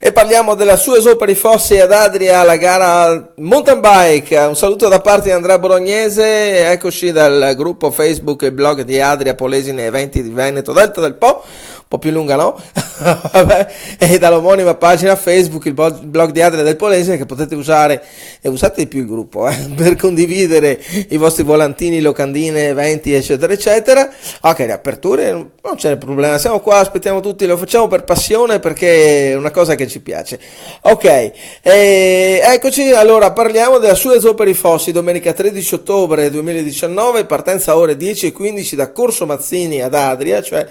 E parliamo della sua Esoperi Fossi ad Adria, la gara mountain bike. Un saluto da parte di Andrea Bolognese, eccoci dal gruppo Facebook e blog di Adria Polesine Eventi di Veneto Delta del Po, un po' più lunga no? Vabbè, e dall'omonima pagina Facebook, il blog di Adria del Polesine, che potete usare, e usate di più il gruppo, per condividere i vostri volantini, locandine, eventi eccetera eccetera. Ok, le aperture non c'è problema, siamo qua, aspettiamo tutti, lo facciamo per passione perché è una cosa che ci piace. Ok, eccoci, allora parliamo della sua Esoperi Fossi, domenica 13 ottobre 2019, partenza ore 10:15 da Corso Mazzini ad Adria, cioè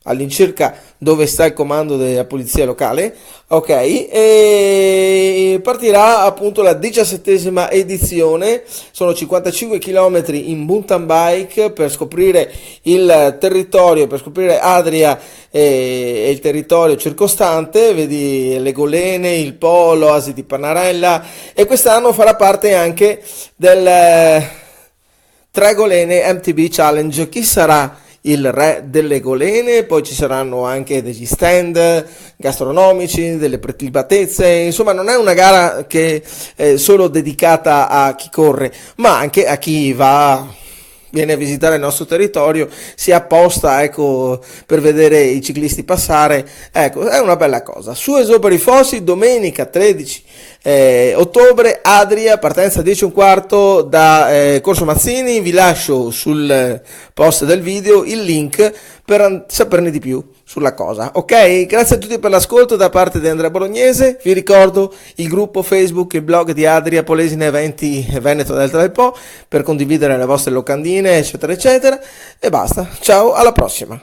all'incirca dove sta il comando della polizia locale. Ok, e partirà appunto la 17ª edizione, sono 55 km in mountain bike per scoprire il territorio, per scoprire Adria e il territorio circostante, vedi le Golene, il Po, l'Oasi di Panarella, e quest'anno farà parte anche del Tregolene MTB Challenge. Chi sarà il re delle Golene? Poi ci saranno anche degli stand gastronomici, delle prelibatezze, insomma non è una gara che è solo dedicata a chi corre, ma anche a chi viene a visitare il nostro territorio, si apposta, ecco, per vedere i ciclisti passare. Ecco, è una bella cosa. Su Esoperi Fossi, domenica 13 ottobre, Adria, partenza 10:15 da Corso Mazzini. Vi lascio sul post del video il link per saperne di più sulla cosa. Ok, grazie a tutti per l'ascolto da parte di Andrea Bolognese. Vi ricordo il gruppo Facebook e il blog di Adria Polesine Eventi Veneto Delta del Po per condividere le vostre locandine eccetera eccetera, e basta. Ciao, alla prossima.